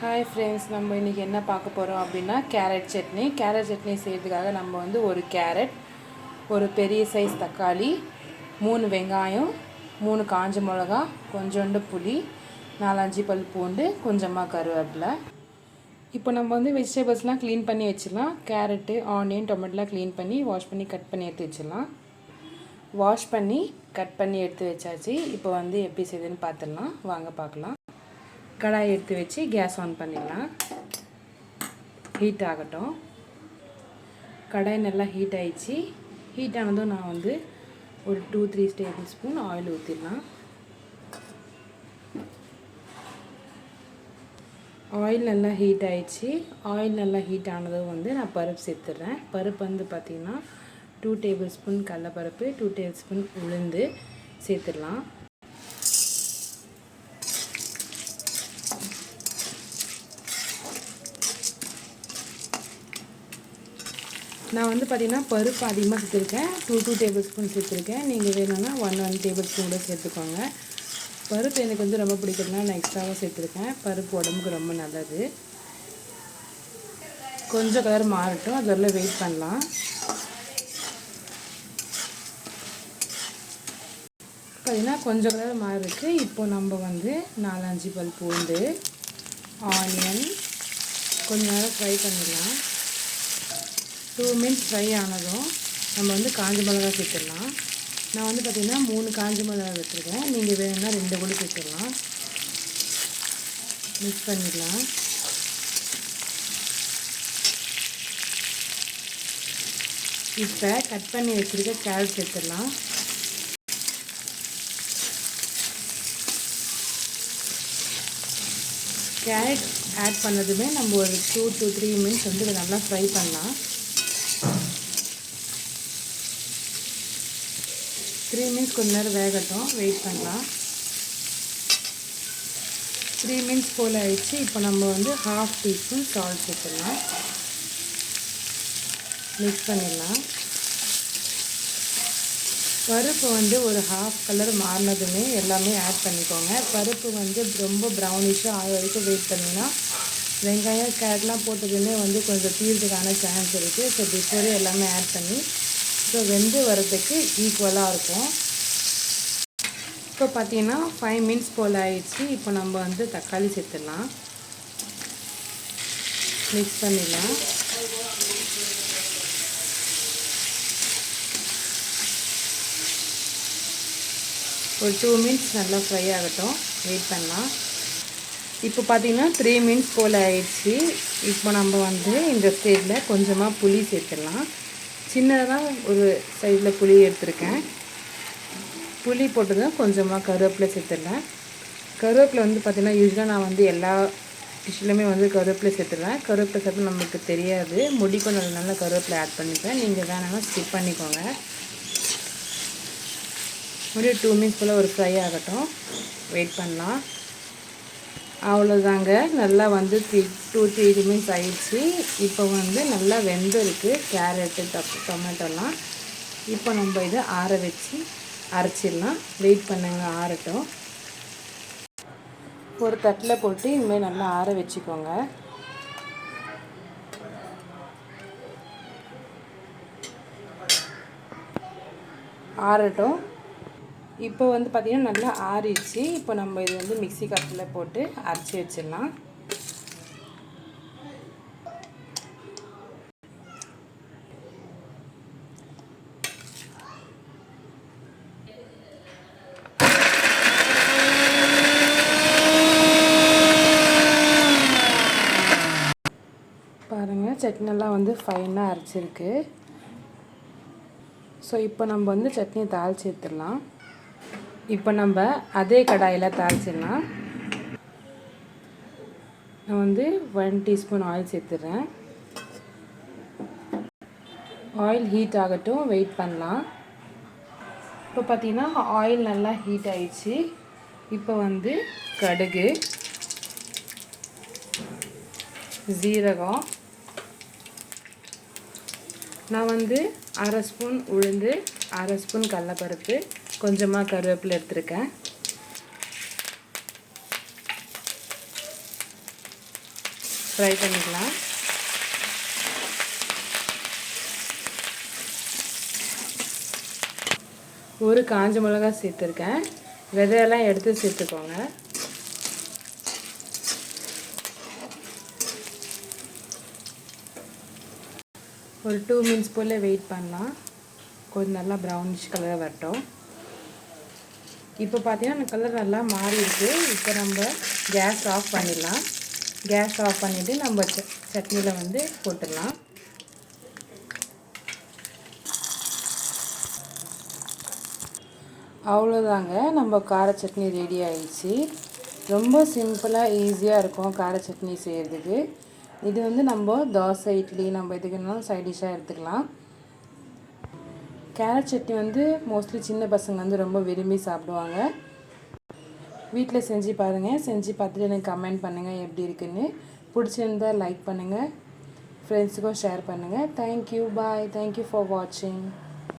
Hi friends, நம்ம இன்றைக்கி என்ன பார்க்க போகிறோம் அப்படின்னா கேரட் சட்னி. கேரட் சட்னி செய்கிறதுக்காக நம்ம வந்து ஒரு கேரட், ஒரு பெரிய சைஸ் தக்காளி, 3 வெங்காயம், 3 காஞ்ச மிளகா, கொஞ்சோண்டு புளி, 4-5 பல் பூண்டு, கொஞ்சமாக கருவேப்பிலை. இப்போ நம்ம வந்து வெஜிடபிள்ஸ்லாம் க்ளீன் பண்ணி வச்சிடலாம். கேரட்டு, ஆனியன், டொமேட்டோலாம் க்ளீன் பண்ணி வாஷ் பண்ணி கட் பண்ணி எடுத்து வச்சிடலாம். வாஷ் பண்ணி கட் பண்ணி எடுத்து வச்சாச்சு. இப்போ வந்து எப்படி செய்யுதுன்னு பார்த்துடலாம், வாங்க பார்க்கலாம். கடாய் எடுத்து வச்சு கேஸ் ஆன் பண்ணிடலாம். ஹீட் ஆகட்டும். கடாய் நல்லா ஹீட் ஆகிடுச்சு. ஹீட் ஆனதும் நான் வந்து ஒரு 2-3 டேபிள் ஸ்பூன் ஆயில் ஊற்றிடலாம். ஆயில் நல்லா ஹீட் ஆகிடுச்சு. ஆயில் நல்லா ஹீட் ஆனதும் வந்து நான் பருப்பு சேர்த்துட்றேன். பருப்பு வந்து பார்த்திங்கன்னா 2 டேபிள் ஸ்பூன் கடலைப்பருப்பு, 2 டேபிள் ஸ்பூன் உளுந்து சேர்த்துடலாம். நான் வந்து பார்த்திங்கன்னா பருப்பு அதிகமாக சேர்த்துருக்கேன். 2 டேபிள் ஸ்பூன் சேர்த்துருக்கேன். நீங்கள் வேணும்னா 1 டேபிள் ஸ்பூன் கூட சேர்த்துக்கோங்க. பருப்பு எனக்கு வந்து ரொம்ப பிடிக்கிறதுனால நான் எக்ஸ்ட்ராவாக சேர்த்துருக்கேன். பருப்பு உடம்புக்கு ரொம்ப நல்லது. கொஞ்சம் கலர் மாறட்டும், அது வரல வெயிட் பண்ணலாம். பார்த்திங்கன்னா கொஞ்சம் கலர் மாறிருக்கு. இப்போ நம்ம வந்து 4-5 பல் பூண்டு, ஆனியன் கொஞ்சம் நேரம் ஃப்ரை பண்ணிடலாம். 2 மினிட்ஸ் ஃப்ரை ஆனதும் நம்ம வந்து காஞ்ச மிளகா சேர்த்துடலாம். நான் வந்து பார்த்திங்கன்னா 3 காஞ்ச மிளகா வச்சுருக்கேன். நீங்கள் வேணும்னா 2 கூட சேர்த்துடலாம். மிக்ஸ் பண்ணிடலாம். இப்போ கட் பண்ணி வச்சுருக்க கேரட் சேர்த்துடலாம். கேரட் ஆட் பண்ணதுமே நம்ம ஒரு 2 to 3 மினிட்ஸ் வந்து இதை நல்லா ஃப்ரை பண்ணலாம். 3 மினிட்ஸ் கொஞ்ச நேரம் வேகட்டும், வெயிட் பண்ணலாம். 3 மினிட்ஸ் போல் ஆயிடுச்சு. இப்போ நம்ம வந்து 1/2 டீஸ்பூன் சால்ட் சேர்த்துடலாம். மிக்ஸ் பண்ணிடலாம். பருப்பு வந்து ஒரு 1/2 கலர் மாறினதுமே எல்லாமே ஆட் பண்ணிக்கோங்க. பருப்பு வந்து ரொம்ப ப்ரௌனிஷாக ஆக வரைக்கும் வெயிட் பண்ணிங்கன்னா வெங்காயம் கேரட்லாம் போட்டதுமே வந்து கொஞ்சம் தீர்றதுக்கான சான்ஸ் இருக்குது. ஸோ பிஃபோரே எல்லாமே ஆட் பண்ணி ஸோ வெந்து வரதுக்கு ஈக்குவலாக இருக்கும். இப்போ பார்த்தீங்கன்னா 5 மினிட்ஸ் போல் ஆயிடுச்சு. இப்போ நம்ம வந்து தக்காளி சேர்த்துடலாம். மிக்ஸ் பண்ணிடலாம். ஒரு 2 மினிட்ஸ் நல்லா ஃப்ரை ஆகட்டும், வெயிட் பண்ணலாம். இப்போ பார்த்திங்கன்னா 3 மினிட்ஸ் போல் ஆயிடுச்சு. இப்போ நம்ம வந்து இந்த ஸ்டேஜில் கொஞ்சமாக புளி சேர்த்துடலாம். சின்னதாக ஒரு சைஸில் புளி எடுத்துருக்கேன். புளி போட்டதும் கொஞ்சமாக கருவேப்பிலை சேர்த்துடலாம். கருவேப்பிலை வந்து பார்த்திங்கன்னா யூஸ்வலாக நான் வந்து எல்லா டிஷ்ஷுலையுமே வந்து கருவேப்பிலை சேர்த்துடுவேன். கருவேப்பிலை சேர்த்து நமக்கு தெரியாது, முடிக்கும் நல்லா கருவேப்பிலை ஆட் பண்ணிப்பேன். நீங்கள் வேணாம்னா ஸ்கிப் பண்ணிக்கோங்க. ஒரு 2 மினிட்ஸ் போல் ஒரு ஃப்ரை ஆகட்டும், வெயிட் பண்ணலாம். அவ்வளோதாங்க, நல்லா வந்து 2-3 மினிட்ஸ் ஆயிடுச்சு. இப்போ வந்து நல்லா வெந்திருக்கு கேரட்டு, டொமேட்டோலாம். இப்போ நம்ம இதை ஆற வச்சு அரைச்சிடலாம். வெயிட் பண்ணுங்க, ஆறட்டும். ஒரு தட்டில் போட்டு இனிமேல் நல்லா ஆற வச்சுக்கோங்க. ஆறட்டும். இப்போ வந்து பார்த்திங்கன்னா நல்லா ஆறிடுச்சு. இப்போ நம்ம இது வந்து மிக்ஸி கப்பில் போட்டு அரைச்சி வச்சிடலாம். பாருங்கள், சட்னியெல்லாம் வந்து ஃபைனாக அரைச்சிருக்கு. ஸோ இப்போ நம்ம வந்து சட்னியை தாளித்து எடுத்துடலாம். இப்போ நம்ம அதே கடாயில் தாளிச்சிடலாம். நான் வந்து 1 டீஸ்பூன் ஆயில் சேர்த்துடுறேன். ஆயில் ஹீட் ஆகட்டும், வெயிட் பண்ணலாம். இப்போ பார்த்திங்கன்னா ஆயில் நல்லா ஹீட் ஆயிடுச்சு. இப்போ வந்து கடுகு, ஜீரகம், நான் வந்து 1/2 ஸ்பூன் உளுந்து, 1/2 ஸ்பூன் கடலைப்பருப்பு, கொஞ்சமாக கருவேப்பிலை எடுத்துருக்கேன். ஃப்ரை பண்ணிக்கலாம். ஒரு காஞ்ச மிளகா சேர்த்துருக்கேன். விதையெல்லாம் எடுத்து சேர்த்துக்கோங்க. ஒரு 2 மினிட்ஸ் போல் வெயிட் பண்ணலாம். கொஞ்சம் நல்லா ப்ரௌனிஷ் கலராக வரட்டும். இப்போ பார்த்தீங்கன்னா அந்த கலர் நல்லா மாறி இருக்குது. இப்போ நம்ம கேஸ் ஆஃப் பண்ணிடலாம். கேஸ் ஆஃப் பண்ணிவிட்டு நம்ம சட்னியில் வந்து போட்டுடலாம். அவ்வளோதாங்க, நம்ம கார சட்னி ரெடி ஆயிடுச்சு. ரொம்ப சிம்பிளாக ஈஸியாக இருக்கும் கார சட்னி செய்கிறதுக்கு. இது வந்து நம்ம தோசை, இட்லி நம்ம எதுக்குனாலும் சைட் டிஷ்ஷாக எடுத்துக்கலாம். கேரட் சட்னி வந்து மோஸ்ட்லி சின்ன பசங்க வந்து ரொம்ப விரும்பி சாப்பிடுவாங்க. வீட்டில் செஞ்சு பாருங்கள். செஞ்சு பார்த்துட்டு எனக்கு கமெண்ட் பண்ணுங்கள் எப்படி இருக்குன்னு. பிடிச்சிருந்தால் லைக் பண்ணுங்கள், ஃப்ரெண்ட்ஸுக்கும் ஷேர் பண்ணுங்கள். Thank you, bye. தேங்க்யூ ஃபார் வாட்சிங்.